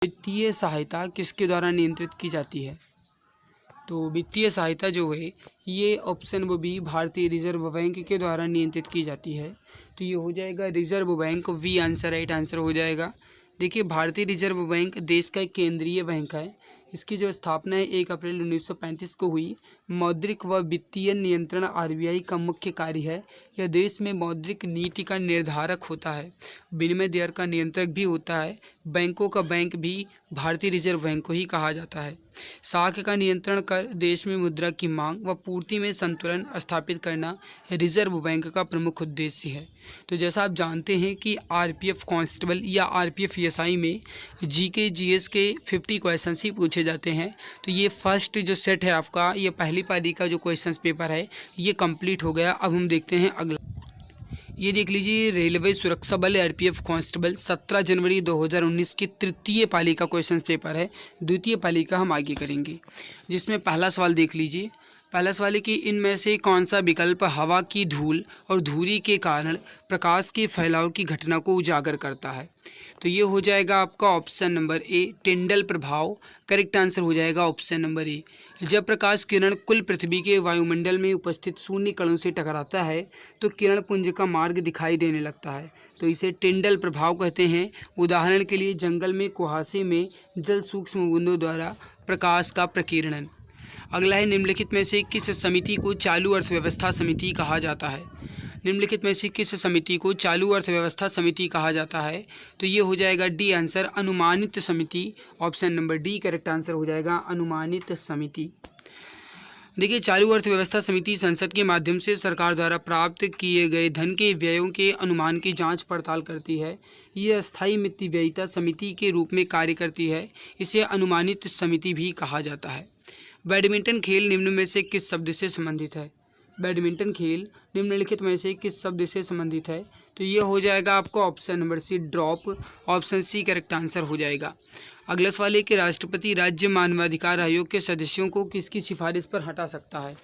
वित्तीय सहायता किसके द्वारा नियंत्रित की जाती है? तो वित्तीय सहायता जो है ये ऑप्शन वो बी भारतीय रिजर्व बैंक के द्वारा नियंत्रित की जाती है। तो ये हो जाएगा reserve bank, we answer, right answer हो जाएगा। देखिए, भारतीय रिजर्व बैंक देश का एक केंद्रीय बैंक है। इसकी जो स्थापना है 1 अप्रैल 1935 को हुई। मौद्रिक व वित्तीय नियंत्रण आरबीआई का मुख्य कार्य है। यह देश में मौद्रिक नीति का निर्धारक होता है, विनिमय दर का नियंत्रक भी होता है। बैंकों का बैंक भी भारतीय रिजर्व बैंक को ही कहा जाता है। साख का नियंत्रण कर देश में मुद्रा की मांग व पूर्ति में संतुलन स्थापित करना रिजर्व बैंक का प्रमुख उद्देश्य है। तो जैसा आप जानते हैं कि आरपीएफ कांस्टेबल या आरपीएफ एएसआई में जीके जीएस के 50 क्वेश्चंस ही पूछे जाते हैं। तो ये फर्स्ट जो सेट है आपका, ये पहली पारी का जो क्वेश्चंस पेपर है ये कंप्लीट हो गया। अब हम देखते हैं अगला। ये देख लीजिए, रेलवे सुरक्षा बल आरपीएफ कांस्टेबल 17 जनवरी 2019 की तृतीय पाली का क्वेश्चन पेपर है। द्वितीय पाली का हम आगे करेंगे, जिसमें पहला सवाल देख लीजिए। पहला सवाल है कि इनमें से कौन सा विकल्प हवा की धूल और धुरी के कारण प्रकाश के फैलाव की घटना को उजागर करता है? तो ये हो जाएगा आपका ऑप्शन नंबर ए, टिंडल प्रभाव। करेक्ट आंसर हो जाएगा ऑप्शन नंबर ए। जब प्रकाश किरण कुल पृथ्वी के वायुमंडल में उपस्थित शून्य कणों से टकराता है तो किरण पुंज का मार्ग दिखाई देने लगता है, तो इसे टिंडल प्रभाव कहते हैं। उदाहरण के लिए जंगल में कुहासे में जल सूक्ष्म बूंदों द्वारा प्रकाश का प्रकीर्णन। अगला है, निम्नलिखित में से किस समिति को चालू अर्थव्यवस्था समिति कहा जाता है? निम्नलिखित में से किस समिति को चालू अर्थव्यवस्था समिति कहा जाता है? तो ये हो जाएगा डी आंसर, अनुमानित समिति। Option number D correct answer हो जाएगा, अनुमानित समिति। देखिए, चालू अर्थव्यवस्था समिति संसद के माध्यम से सरकार द्वारा प्राप्त किए गए धन के व्ययों के अनुमान की जांच पड़ताल करती है। यह अस्थायी मित्ति व्ययिता समिति के रूप में कार्य करती है। इसे अनुमानित समिति भी कहा जाता है। बैडमिंटन खेल निम्न में से किस शब्द से संबंधित है? बैडमिंटन खेल निम्नलिखित में से किस शब्द से संबंधित है? तो ये हो जाएगा आपको option number C, drop. Option C correct answer हो जाएगा। अगला सवाल है कि राष्ट्रपति राज्य मानवाधिकार आयोग के सदस्यों को किसकी सिफारिश पर हटा सकता है?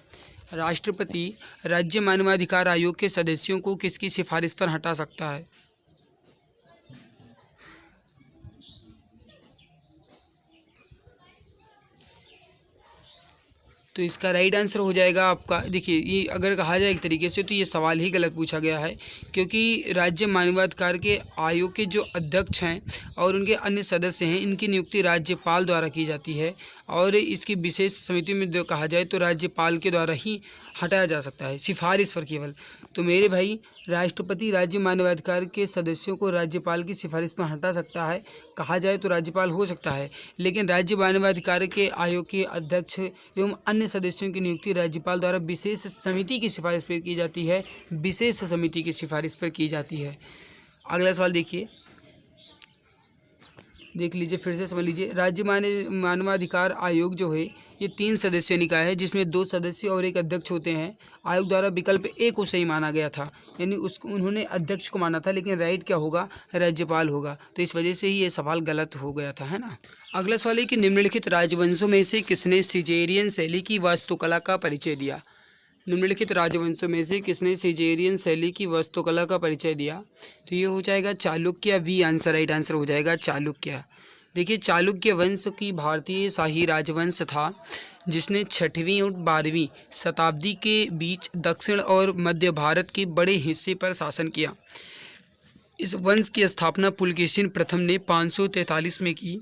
राष्ट्रपति राज्य मानवाधिकार आयोग के सदस्यों को किसकी सिफारिश पर हटा सकता है? तो इसका राइट आंसर हो जाएगा आपका, देखिए ये अगर कहा जाए एक तरीके से तो ये सवाल ही गलत पूछा गया है, क्योंकि राज्य मानवाधिकार के आयोग के जो अध्यक्ष हैं और उनके अन्य सदस्य हैं इनकी नियुक्ति राज्यपाल द्वारा की जाती है, और इसकी विशेष समिति में जो कहा जाए तो राज्यपाल के द्वारा ही हटाया जा सकता है, सिफारिश पर केवल। तो मेरे भाई, राष्ट्रपति राज्य मानवाधिकार के सदस्यों को राज्यपाल की सिफारिश पर हटा सकता है, कहा जाए तो राज्यपाल हो सकता है, लेकिन राज्य मानवाधिकार के आयोग के अध्यक्ष एवं अन्य सदस्यों की नियुक्ति राज्यपाल द्वारा विशेष समिति की सिफारिश पर की जाती है, विशेष समिति की सिफारिश पर की जाती है। अगला सवाल देखिए, देख लीजिए, फिर से समझ लीजिए। राज्य मानवाधिकार आयोग जो है ये 3 सदस्यीय निकाय है, जिसमें 2 सदस्य और एक अध्यक्ष होते हैं। आयोग द्वारा विकल्प ए को सही माना गया था, यानी उसको उन्होंने अध्यक्ष को माना था, लेकिन राइट क्या होगा, राज्यपाल होगा। तो इस वजह से ही ये सवाल गलत हो गया था, है ना। अगला सवाल है कि निम्नलिखित राजवंशों में से किसने सिजेरियन शैली की वास्तुकला का परिचय दिया? निम्नलिखित राजवंशों में से किसने सिजेरियन शैली की वास्तुकला का परिचय दिया? तो ये हो जाएगा Chalukya, we answer, right answer हो जाएगा चालुक्य। देखिए, चालुक्य वंश की भारतीय शाही राजवंश था, जिसने 6वीं और 12वीं शताब्दी के बीच दक्षिण और मध्य भारत के बड़े हिस्से पर शासन किया। इस वंश की स्थापना पुलकेशिन प्रथम ने 543 में की।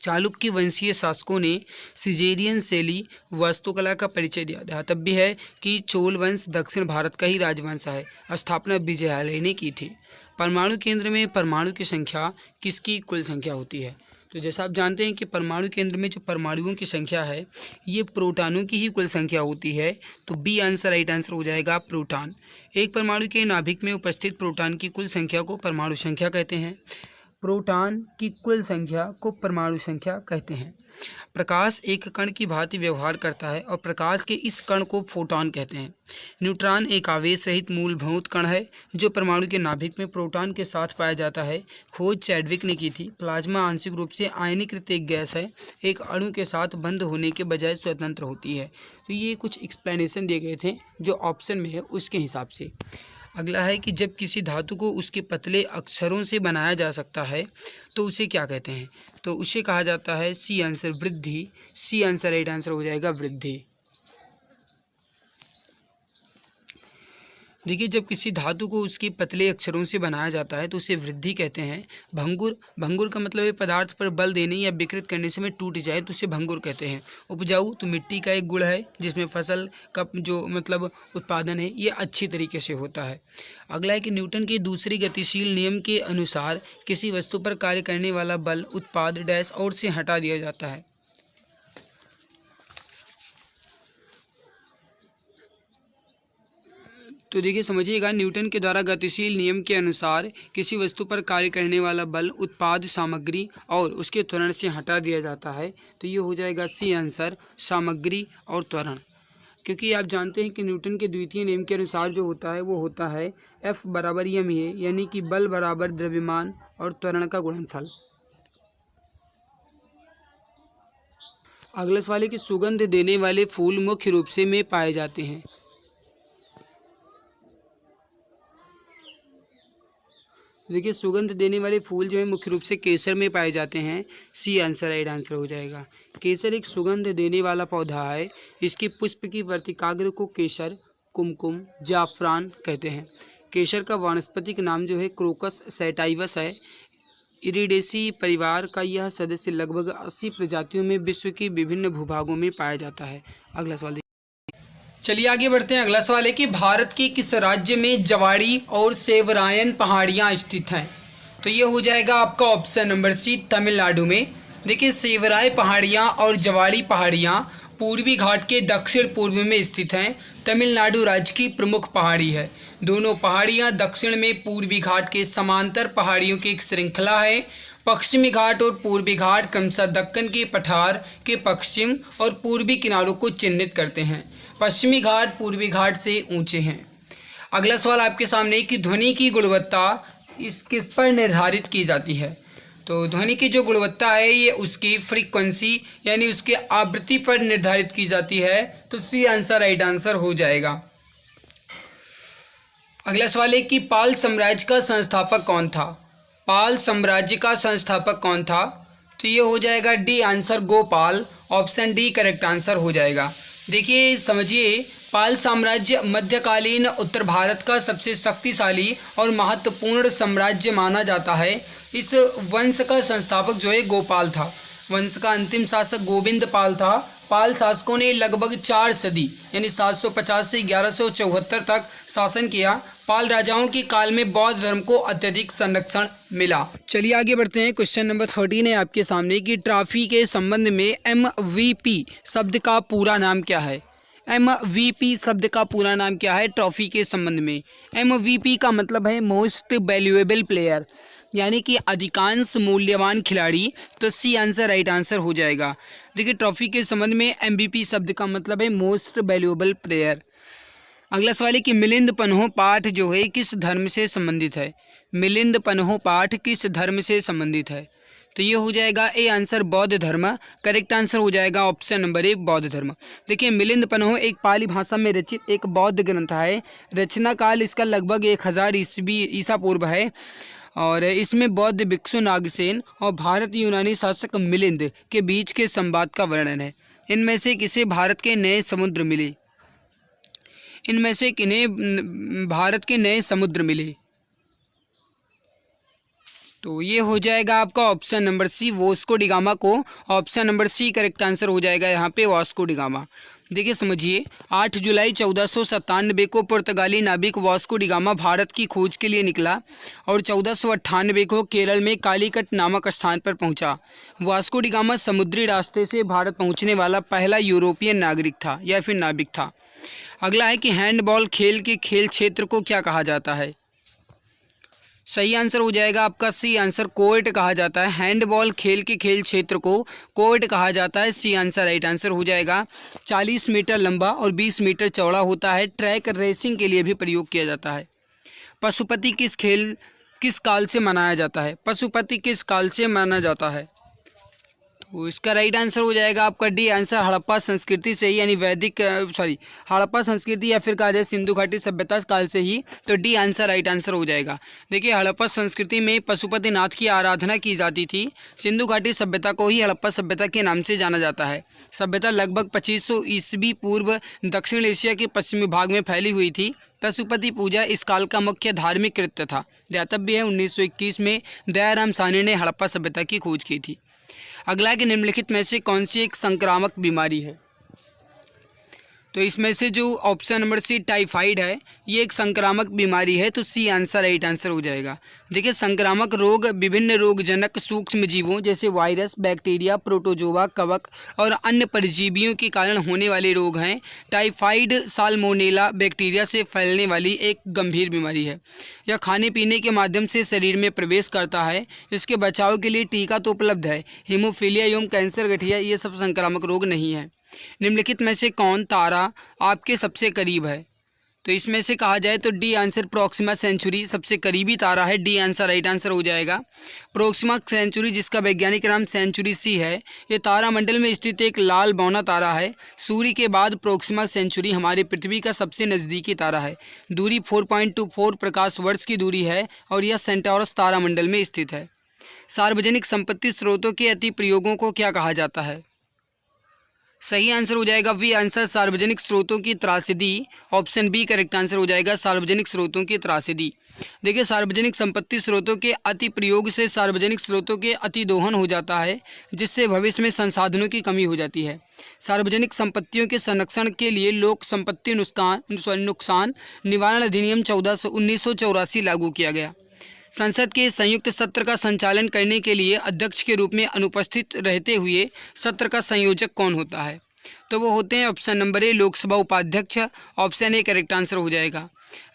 चालुक्य वंशीय शासकों ने सिजेरियन शैली वास्तुकला का परिचय दिया। ध्यातव्य है कि चोल वंश दक्षिण भारत का ही राजवंश है। स्थापना विजयालय ने की थी। परमाणु केंद्र में परमाणु की संख्या किसकी कुल संख्या होती है? तो जैसा आप जानते हैं कि परमाणु केंद्र में जो परमाणुओं की संख्या है ये प्रोटॉनों की ही कुल संख्या होती है। तो बी आंसर, राइट आंसर हो जाएगा प्रोटॉन। एक परमाणु के नाभिक में उपस्थित प्रोटॉन की कुल संख्या को परमाणु संख्या कहते हैं। प्रोटॉन की कुल संख्या को परमाणु संख्या कहते हैं। प्रकाश एक कण की भांति व्यवहार करता है और प्रकाश के इस कण को फोटॉन कहते हैं। न्यूट्रॉन एक आवेश रहित मूलभूत कण है जो परमाणु के नाभिक में प्रोटॉन के साथ पाया जाता है। खोज चैडविक ने की थी। प्लाज्मा आंशिक रूप से आयनीकृत एक गैस है, एक अणु के साथ बंद होने के बजाय स्वतंत्र होती है। तो ये कुछ एक्सप्लेनेशन दिए गए थे जो ऑप्शन में है उसके हिसाब से। अगला है कि जब किसी धातु को उसके पतले अक्षरों से बनाया जा सकता है तो उसे क्या कहते हैं? तो उसे कहा जाता है सी आंसर वृद्धि। सी आंसर राइट आंसर हो जाएगा वृद्धि। देखिए, जब किसी धातु को उसके पतले अक्षरों से बनाया जाता है तो उसे वृद्धि कहते हैं। भंगुर, भंगुर का मतलब है पदार्थ पर बल देने या विकृत करने से में टूट जाए तो उसे भंगुर कहते हैं। उपजाऊ तो मिट्टी का एक गुण है जिसमें फसल का जो मतलब उत्पादन है ये अच्छी तरीके से होता है। अगला है कि न्यूटन के दूसरे गतिशील नियम के अनुसार किसी वस्तु पर कार्य करने वाला बल उत्पाद डैश और से हटा दिया जाता है। तो देखिए समझिएगा, न्यूटन के द्वारा गतिशील नियम के अनुसार किसी वस्तु पर कार्य करने वाला बल उत्पाद सामग्री और उसके त्वरण से हटा दिया जाता है। तो ये हो जाएगा सी आंसर सामग्री और त्वरण। क्योंकि आप जानते हैं कि न्यूटन के द्वितीय नियम के अनुसार जो होता है वो होता है F बराबर m ए, यानी कि बल बराबर द्रव्यमान और त्वरण का गुणनफल। अगले सवाल है कि सुगंध देने वाले फूल मुख्य रूप से में पाए जाते हैं। देखिए, सुगंध देने वाले फूल जो है मुख्य रूप से केसर में पाए जाते हैं। सी आंसर राइट आंसर हो जाएगा। केसर एक सुगंध देने वाला पौधा है। इसके पुष्प की वर्तिकाग्र को केसर, कुमकुम, जाफरान कहते हैं। केसर का वानस्पतिक नाम जो है क्रोकस सैटाइवस है। इरिडेसी परिवार का यह सदस्य लगभग 80 प्रजातियों में विश्व के विभिन्न भूभागों में पाया जाता है। अगला सवाल, चलिए आगे बढ़ते हैं। अगला सवाल है कि भारत के किस राज्य में जवाड़ी और सेवरायन पहाड़ियाँ स्थित हैं? तो ये हो जाएगा आपका ऑप्शन नंबर सी, तमिलनाडु में। देखिए, सेवराय पहाड़ियाँ और जवाड़ी पहाड़ियाँ पूर्वी घाट के दक्षिण पूर्व में स्थित हैं। तमिलनाडु राज्य की प्रमुख पहाड़ी है। दोनों पहाड़ियाँ दक्षिण में पूर्वी घाट के समांतर पहाड़ियों की एक श्रृंखला है। पश्चिमी घाट और पूर्वी घाट क्रमशः दक्कन के पठार के पश्चिम और पूर्वी किनारों को चिन्हित करते हैं। पश्चिमी घाट पूर्वी घाट से ऊंचे हैं। अगला सवाल आपके सामने कि ध्वनि की गुणवत्ता किस पर निर्धारित की जाती है? तो ध्वनि की जो गुणवत्ता है ये उसकी फ्रीक्वेंसी यानी उसके आवृत्ति पर निर्धारित की जाती है। तो सी आंसर राइट आंसर हो जाएगा। अगला सवाल है कि पाल साम्राज्य का संस्थापक कौन था? पाल साम्राज्य का संस्थापक कौन था? तो ये हो जाएगा D answer Gopal. Option D correct answer हो जाएगा। देखिए समझिए, पाल साम्राज्य मध्यकालीन उत्तर भारत का सबसे शक्तिशाली और महत्वपूर्ण साम्राज्य माना जाता है। इस वंश का संस्थापक जो है गोपाल था। वंश का अंतिम शासक गोविंद पाल था। पाल शासकों ने लगभग 4 सदी यानी 750 से 1174 तक शासन किया। पाल राजाओं के काल में बौद्ध धर्म को अत्यधिक संरक्षण मिला। चलिए आगे बढ़ते हैं। क्वेश्चन नंबर 13 है आपके सामने कि ट्रॉफी के संबंध में MVP शब्द का पूरा नाम क्या है? MVP शब्द का पूरा नाम क्या है ट्रॉफी के संबंध में? MVP का मतलब है मोस्ट वैल्यूएबल प्लेयर, यानी कि अधिकांश मूल्यवान खिलाड़ी। तो सी आंसर राइट आंसर हो जाएगा। देखिए, ट्रॉफी के संबंध में MVP शब्द का मतलब है मोस्ट वैल्यूएबल प्लेयर। अगला सवाल है कि मिलिंद पन्हो पाठ जो है किस धर्म से संबंधित है? मिलिंद पन्हो पाठ किस धर्म से संबंधित है? तो ये हो जाएगा ए आंसर बौद्ध धर्म। करेक्ट आंसर हो जाएगा ऑप्शन नंबर ए बौद्ध धर्म। देखिए, मिलिंद पन्हो एक पाली भाषा में रचित एक बौद्ध ग्रंथ है। रचना काल इसका लगभग 1000 ईसा पूर्व है और इसमें बौद्ध भिक्षु नागसेन और भारत यूनानी शासक मिलिंद के बीच के संवाद का वर्णन है। इनमें से किसे भारत के नए समुद्र मिले? इनमें से किन्हें भारत के नए समुद्र मिले? तो ये हो जाएगा आपका option number C Vasco da Gama को। Option number C correct answer हो जाएगा यहाँ पे वास्को डी गामा। देखिए समझिए, 8 जुलाई 1497 को पुर्तगाली नाविक वास्को डी गामा भारत की खोज के लिए निकला और 1498 को केरल में कालीकट नामक स्थान पर पहुंचा। वास्को डी गामा समुद्री रास्ते से भारत पहुंचने वाला पहला यूरोपियन नागरिक था या फिर नाविक था। अगला है कि हैंडबॉल खेल के खेल क्षेत्र को क्या कहा जाता है? सही आंसर हो जाएगा आपका सी आंसर कोर्ट कहा जाता है। हैंडबॉल खेल के खेल क्षेत्र को कोर्ट कहा जाता है। सी आंसर राइट आंसर हो जाएगा। 40 मीटर लंबा और 20 मीटर चौड़ा होता है। ट्रैक रेसिंग के लिए भी प्रयोग किया जाता है। पशुपति किस काल से मनाया जाता है? पशुपति किस काल से माना जाता है? तो इसका राइट आंसर हो जाएगा आपका डी आंसर, हड़प्पा संस्कृति से ही, यानी वैदिक हड़प्पा संस्कृति या फिर कहा जाए सिंधु घाटी सभ्यता काल से ही। तो डी आंसर राइट आंसर हो जाएगा। देखिए हड़प्पा संस्कृति में पशुपतिनाथ की आराधना की जाती थी। सिंधु घाटी सभ्यता को ही हड़प्पा सभ्यता के नाम से जाना जाता है। सभ्यता लगभग 2500 ईस्वी पूर्व दक्षिण एशिया के पश्चिमी भाग में फैली हुई थी। पशुपति पूजा इस काल का मुख्य धार्मिक कृत्य था। ध्यातव्य है 1921 में दयाराम साहनी ने हड़प्पा सभ्यता की खोज की थी। अगला कि निम्नलिखित में से कौन सी एक संक्रामक बीमारी है? तो इसमें से जो ऑप्शन नंबर सी टाइफाइड है, ये एक संक्रामक बीमारी है। तो सी आंसर राइट आंसर हो जाएगा। देखिए संक्रामक रोग विभिन्न रोगजनक सूक्ष्म जीवों जैसे वायरस, बैक्टीरिया, प्रोटोजोआ, कवक और अन्य परजीवियों के कारण होने वाले रोग हैं। टाइफाइड साल्मोनेला बैक्टीरिया से फैलने वाली एक गंभीर बीमारी है। यह खाने पीने के माध्यम से शरीर में प्रवेश करता है। इसके बचाव के लिए टीका तो उपलब्ध है। हीमोफीलिया एवं कैंसर, गठिया ये सब संक्रामक रोग नहीं है। निम्नलिखित में से कौन तारा आपके सबसे करीब है? तो इसमें से कहा जाए तो डी आंसर प्रोक्सिमा सेंचुरी सबसे करीबी तारा है। डी आंसर राइट आंसर हो जाएगा। प्रोक्सिमा सेंचुरी जिसका वैज्ञानिक नाम सेंचुरी सी है, ये तारामंडल में स्थित एक लाल बौना तारा है। सूर्य के बाद प्रोक्सिमा सेंचुरी हमारी पृथ्वी का सबसे नज़दीकी तारा है। दूरी 4.24 प्रकाश वर्ष की दूरी है और यह सेंटोरस तारामंडल में स्थित है। सार्वजनिक संपत्ति स्रोतों के अति प्रयोगों को क्या कहा जाता है? सही आंसर हो जाएगा वी आंसर, सार्वजनिक स्रोतों की त्रासदी। ऑप्शन बी करेक्ट आंसर हो जाएगा, सार्वजनिक स्रोतों की त्रासदी। देखिए सार्वजनिक संपत्ति स्रोतों के अति प्रयोग से सार्वजनिक स्रोतों के अति दोहन हो जाता है, जिससे भविष्य में संसाधनों की कमी हो जाती है। सार्वजनिक संपत्तियों के संरक्षण के लिए लोक संपत्ति नुकसान निवारण अधिनियम 1984 लागू किया गया। संसद के संयुक्त सत्र का संचालन करने के लिए अध्यक्ष के रूप में अनुपस्थित रहते हुए सत्र का संयोजक कौन होता है? तो वो होते हैं ऑप्शन नंबर ए लोकसभा उपाध्यक्ष। ऑप्शन ए करेक्ट आंसर हो जाएगा।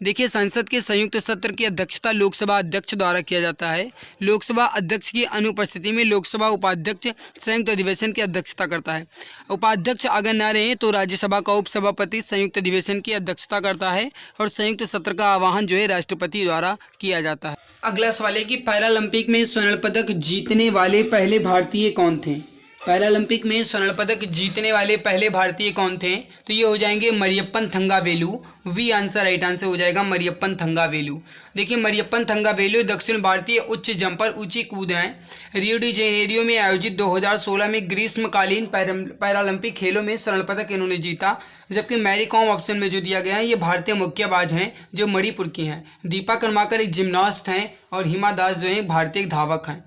देखिए संसद के संयुक्त सत्र की अध्यक्षता लोकसभा अध्यक्ष द्वारा किया जाता है। लोकसभा अध्यक्ष की अनुपस्थिति में लोकसभा उपाध्यक्ष संयुक्त अधिवेशन की अध्यक्षता करता है। उपाध्यक्ष अगर न रहे तो राज्यसभा का उपसभापति संयुक्त अधिवेशन की अध्यक्षता करता है और संयुक्त सत्र का आह्वान जो है राष्ट्रपति द्वारा किया जाता है। अगला सवाल है कि पैरालंपिक में स्वर्ण पदक जीतने वाले पहले भारतीय कौन थे? पैरालंपिक में स्वर्ण पदक जीतने वाले पहले भारतीय कौन थे? तो ये हो जाएंगे Mariyappan Thangavelu. We answer right answer हो जाएगा, मरियप्पन थंगावेलु। देखिए मरियप्पन थंगावेलु दक्षिण भारतीय उच्च जंपर ऊंची कूद हैं। रियो डी जेनेरियो में आयोजित 2016 में ग्रीष्मकालीन पैरालंपिक खेलों में स्वर्ण पदक इन्होंने जीता। जबकि मैरी कॉम ऑप्शन में जो दिया गया है ये भारतीय मुक्केबाज हैं जो मणिपुर की हैं। दीपा कर्माकर एक जिम्नास्ट हैं और हिमा दास जो हैं भारतीय धावक हैं।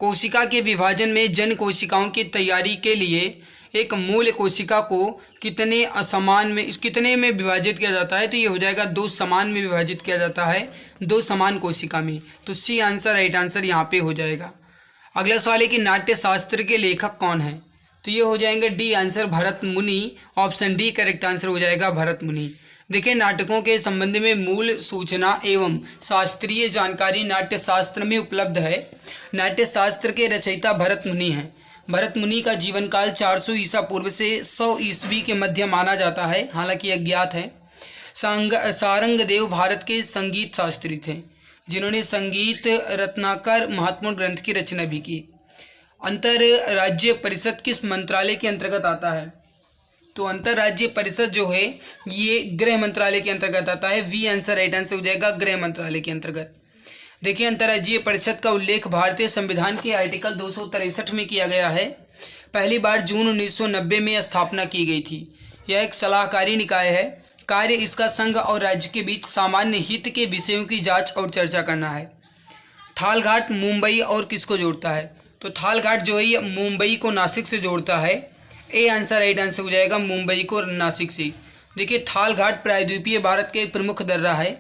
कोशिका के विभाजन में जन कोशिकाओं की तैयारी के लिए एक मूल कोशिका को कितने में विभाजित किया जाता है? तो ये हो जाएगा 2 समान में विभाजित किया जाता है, 2 समान कोशिका में। तो सी आंसर राइट आंसर यहाँ पे हो जाएगा। अगला सवाल है कि नाट्य शास्त्र के लेखक कौन है? तो ये हो जाएंगे डी आंसर भरत मुनि। ऑप्शन डी करेक्ट आंसर हो जाएगा, भरत मुनि। देखिए नाटकों के संबंध में मूल सूचना एवं शास्त्रीय जानकारी नाट्य शास्त्र में उपलब्ध है। नाट्य शास्त्र के रचयिता भरत मुनि हैं। भरत मुनि का जीवन काल 400 ईसा पूर्व से 100 ईस्वी के मध्य माना जाता है, हालांकि अज्ञात है। सारंगदेव भारत के संगीत शास्त्री थे जिन्होंने संगीत रत्नाकर महत्वपूर्ण ग्रंथ की रचना भी की। अंतरराज्य परिषद किस मंत्रालय के अंतर्गत आता है? तो अंतरराज्य परिषद जो है ये गृह मंत्रालय के अंतर्गत आता है। वी आंसर राइट आंसर हो जाएगा, गृह मंत्रालय के अंतर्गत। देखिए अंतरराज्यीय परिषद का उल्लेख भारतीय संविधान के आर्टिकल 263 में किया गया है। पहली बार जून 1990 में स्थापना की गई थी। यह एक सलाहकारी निकाय है। कार्य इसका संघ और राज्य के बीच सामान्य हित के विषयों की जांच और चर्चा करना है। थालघाट मुंबई और किसको जोड़ता है? तो थालघाट जो है ये मुंबई को नासिक से जोड़ता है। ए आंसर राइट आंसर हो जाएगा, मुंबई को नासिक से। देखिए थालघाट प्रायद्वीपीय भारत के प्रमुख दर्रा है,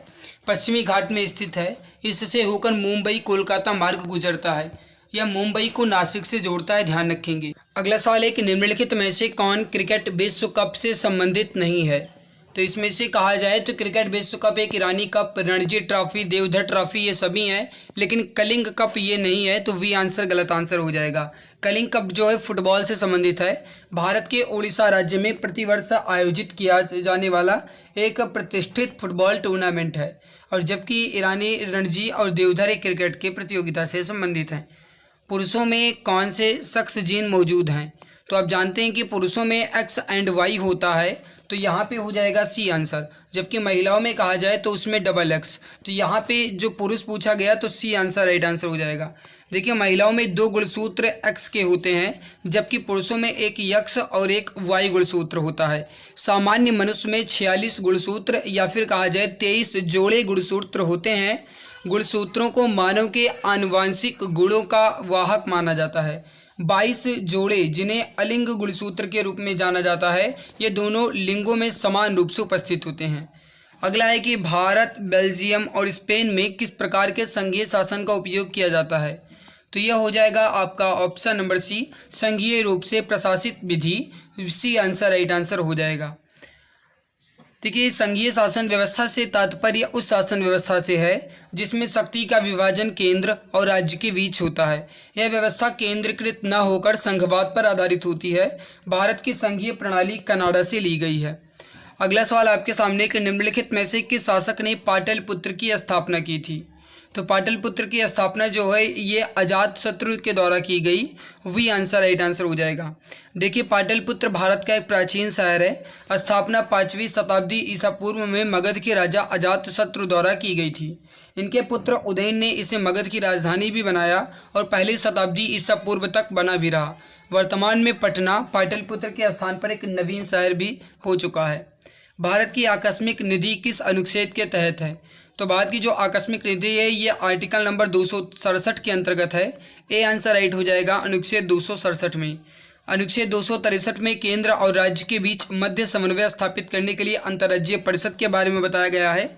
पश्चिमी घाट में स्थित है। इससे होकर मुंबई कोलकाता मार्ग गुजरता है। यह मुंबई को नासिक से जोड़ता है, ध्यान रखेंगे। अगला सवाल है कि निम्नलिखित में से कौन क्रिकेट विश्व कप से संबंधित नहीं है? तो इसमें से कहा जाए तो क्रिकेट विश्व कप एक Irani cup, Ranji trophy, Deodhar trophy ये सभी हैं, लेकिन कलिंग कप ये नहीं है। तो वी आंसर गलत आंसर हो जाएगा। कलिंग कप जो है फुटबॉल से संबंधित है। भारत के ओडिशा राज्य में प्रतिवर्ष आयोजित किया जाने वाला एक प्रतिष्ठित फुटबॉल टूर्नामेंट है, और जबकि ईरानी रणजी और देवधर क्रिकेट के प्रतियोगिता से संबंधित हैं। पुरुषों में कौन से सेक्स जीन मौजूद हैं? तो आप जानते हैं कि पुरुषों में एक्स एंड वाई होता है, तो यहाँ पे हो जाएगा सी आंसर। जबकि महिलाओं में कहा जाए तो उसमें डबल एक्स, तो यहाँ पे जो पुरुष पूछा गया तो सी आंसर राइट आंसर हो जाएगा। देखिए महिलाओं में 2 गुणसूत्र एक्स के होते हैं, जबकि पुरुषों में एक एक्स और एक वाई गुणसूत्र होता है। सामान्य मनुष्य में 46 गुणसूत्र या फिर कहा जाए 23 जोड़े गुणसूत्र होते हैं। गुणसूत्रों को मानव के आनुवांशिक गुणों का वाहक माना जाता है। 22 जोड़े जिन्हें अलिंग गुणसूत्र के रूप में जाना जाता है, ये दोनों लिंगों में समान रूप से उपस्थित होते हैं। अगला है कि भारत, बेल्जियम और स्पेन में किस प्रकार के संघीय शासन का उपयोग किया जाता है? तो यह हो जाएगा आपका ऑप्शन नंबर सी, संघीय रूप से प्रशासित विधि। सी आंसर राइट आंसर हो जाएगा। देखिए संघीय शासन व्यवस्था से तात्पर्य उस शासन व्यवस्था से है जिसमें शक्ति का विभाजन केंद्र और राज्य के बीच होता है। यह व्यवस्था केंद्रीकृत न होकर संघवाद पर आधारित होती है। भारत की संघीय प्रणाली कनाडा से ली गई है। अगला सवाल आपके सामने कि निम्नलिखित में से किस शासक ने पाटलिपुत्र की स्थापना की थी? तो पाटलिपुत्र की स्थापना जो है ये अजातशत्रु के द्वारा की गई। वी आंसर राइट आंसर हो जाएगा। देखिए पाटलिपुत्र भारत का एक प्राचीन शहर है। स्थापना 5वीं शताब्दी ईसा पूर्व में मगध के राजा अजातशत्रु द्वारा की गई थी। इनके पुत्र उदयन ने इसे मगध की राजधानी भी बनाया और पहली शताब्दी ईसा पूर्व तक बना भी रहा। वर्तमान में पटना पाटलिपुत्र के स्थान पर एक नवीन शहर भी हो चुका है। भारत की आकस्मिक निधि किस अनुच्छेद के तहत है? तो भारत की जो आकस्मिक निधि है ये आर्टिकल नंबर 267 के अंतर्गत है। ए आंसर राइट हो जाएगा अनुच्छेद 267 में। अनुच्छेद 263 में केंद्र और राज्य के बीच मध्य समन्वय स्थापित करने के लिए अंतर्राज्यीय परिषद के बारे में बताया गया है।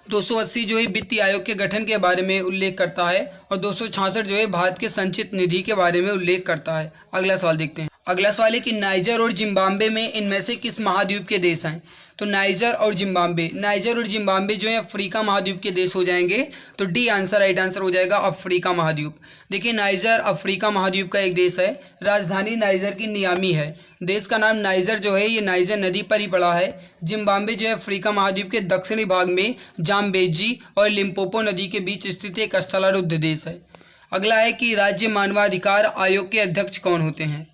280 जो है वित्तीय आयोग के गठन के बारे में उल्लेख करता है और 266 जो है भारत के संचित निधि के बारे में उल्लेख करता है। अगला सवाल देखते हैं। अगला सवाल है कि नाइजर और जिम्बाब्वे में इनमें से किस महाद्वीप के देश हैं? तो नाइजर और जिम्बाब्वे जो है अफ्रीका महाद्वीप के देश हो जाएंगे। तो डी आंसर राइट आंसर हो जाएगा अफ्रीका महाद्वीप। देखिए नाइजर अफ्रीका महाद्वीप का एक देश है। राजधानी नाइजर की नियामी है। देश का नाम नाइजर जो है ये नाइजर नदी पर ही पड़ा है। जिम्बाब्वे जो है अफ्रीका महाद्वीप के दक्षिणी भाग में जाम्बेजी और लिम्पोपो नदी के बीच स्थित एक स्थलारुद्ध देश है। अगला है कि राज्य मानवाधिकार आयोग के अध्यक्ष कौन होते हैं?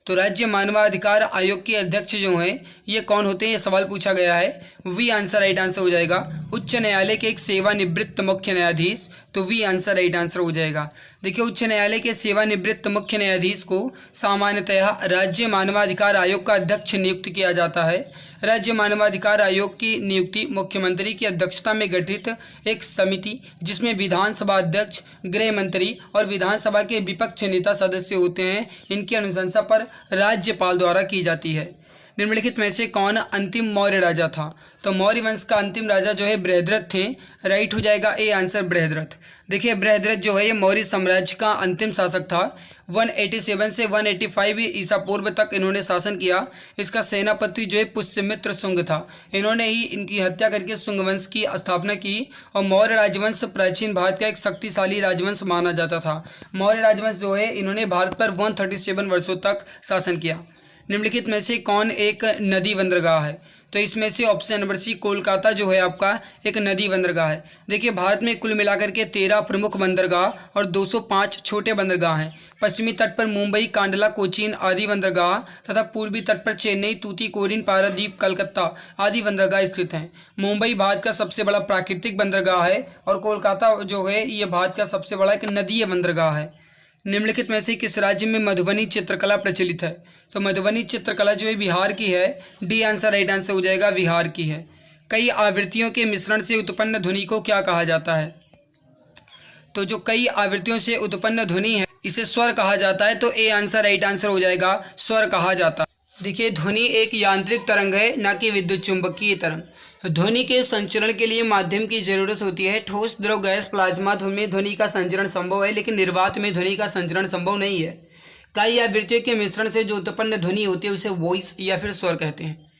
तो राज्य मानवाधिकार आयोग के अध्यक्ष जो हैं ये कौन होते हैं, ये सवाल पूछा गया है। वी आंसर राइट आंसर हो जाएगा उच्च न्यायालय के एक सेवानिवृत्त मुख्य न्यायाधीश। तो वी आंसर राइट आंसर हो जाएगा। देखिए उच्च न्यायालय के सेवानिवृत्त मुख्य न्यायाधीश को सामान्यतः राज्य मानवाधिकार आयोग का अध्यक्ष नियुक्त किया जाता है। राज्य मानवाधिकार आयोग की नियुक्ति मुख्यमंत्री की अध्यक्षता में गठित एक समिति जिसमें विधानसभा अध्यक्ष, गृह मंत्री और विधानसभा के विपक्ष नेता सदस्य होते हैं, इनकी अनुशंसा पर राज्यपाल द्वारा की जाती है। निम्नलिखित में से कौन अंतिम मौर्य राजा था? तो मौर्य वंश का अंतिम राजा जो है बृहद्रथ थे। राइट हो जाएगा ए आंसर बृहद्रथ। देखिए बृहद्रथ जो है ये मौर्य साम्राज्य का अंतिम शासक था। 187 से 185 ईसा पूर्व तक इन्होंने शासन किया। इसका सेनापति जो है पुष्यमित्र शुंग था। इन्होंने ही इनकी हत्या करके शुंग वंश की स्थापना की और मौर्य राजवंश प्राचीन भारत का एक शक्तिशाली राजवंश माना जाता था। मौर्य राजवंश जो है इन्होंने भारत पर 137 वर्षों तक शासन किया। निम्नलिखित में से कौन एक नदी बंदरगाह है? तो इसमें से ऑप्शन नंबर सी कोलकाता जो है आपका एक नदी बंदरगाह है। देखिए भारत में कुल मिलाकर के 13 प्रमुख बंदरगाह और 205 छोटे बंदरगाह हैं। पश्चिमी तट पर मुंबई, कांडला, कोचीन आदि बंदरगाह तथा पूर्वी तट पर चेन्नई, तूतीकोरिन, पारादीप, कलकत्ता आदि बंदरगाह स्थित हैं। मुंबई भारत का सबसे बड़ा प्राकृतिक बंदरगाह है और कोलकाता जो है ये भारत का सबसे बड़ा एक नदीय बंदरगाह है। निम्नलिखित में से किस राज्य में मधुबनी चित्रकला प्रचलित है? तो मधुबनी चित्रकला जो है बिहार की है। डी आंसर राइट आंसर हो जाएगा बिहार की है। कई आवृत्तियों के मिश्रण से उत्पन्न ध्वनि को क्या कहा जाता है? तो जो कई आवृत्तियों से उत्पन्न ध्वनि है इसे स्वर कहा जाता है। तो ए आंसर राइट आंसर हो जाएगा स्वर कहा जाता है। देखिए ध्वनि एक यांत्रिक तरंग है, न कि विद्युत चुंबकीय तरंग। ध्वनि के संचरण के लिए माध्यम की जरूरत होती है। ठोस, द्रव, गैस, प्लाज्मा में ध्वनि का संचरण संभव है, लेकिन निर्वात में ध्वनि का संचरण संभव नहीं है। कई आवृत्तियों के मिश्रण से जो उत्पन्न ध्वनि होती है उसे वॉइस या फिर स्वर कहते हैं।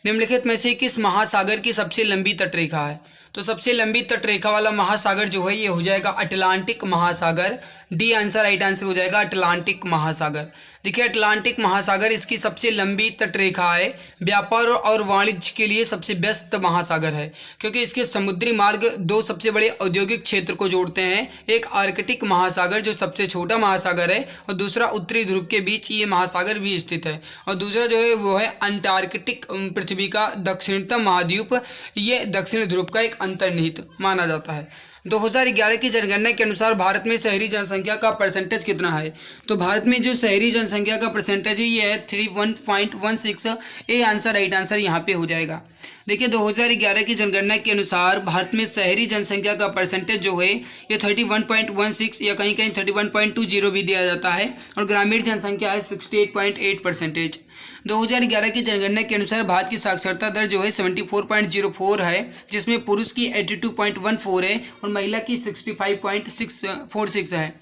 निम्नलिखित में से किस महासागर की सबसे लंबी तटरेखा है? तो सबसे लंबी तटरेखा वाला महासागर जो है ये हो जाएगा अटलांटिक महासागर। डी आंसर राइट आंसर हो जाएगा अटलांटिक महासागर। देखिए अटलांटिक महासागर इसकी सबसे लंबी तटरेखा है। व्यापार और वाणिज्य के लिए सबसे व्यस्त महासागर है क्योंकि इसके समुद्री मार्ग दो सबसे बड़े औद्योगिक क्षेत्र को जोड़ते हैं। एक आर्कटिक महासागर जो सबसे छोटा महासागर है और दूसरा उत्तरी ध्रुव के बीच ये महासागर भी स्थित है, और दूसरा जो है वो है अंटार्कटिक, पृथ्वी का दक्षिणतम महाद्वीप। ये दक्षिण ध्रुव का एक अंतर्निहित माना जाता है। 2011 की जनगणना के अनुसार भारत में शहरी जनसंख्या का परसेंटेज कितना है? तो भारत में जो शहरी जनसंख्या का परसेंटेज है ये है 31.16। ए आंसर राइट आंसर यहाँ पे हो जाएगा। देखिए 2011 की जनगणना के अनुसार भारत में शहरी जनसंख्या का परसेंटेज जो है ये 31.16 या कहीं कहीं 31.20 भी दिया जाता है, और ग्रामीण जनसंख्या है 68.8%। 2011 की जनगणना के अनुसार भारत की साक्षरता दर जो है 74.04 है, जिसमें पुरुष की 82.14 है और महिला की 65.646 है।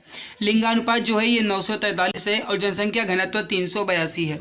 लिंगानुपात जो है ये 943 है और जनसंख्या घनत्व 382 है।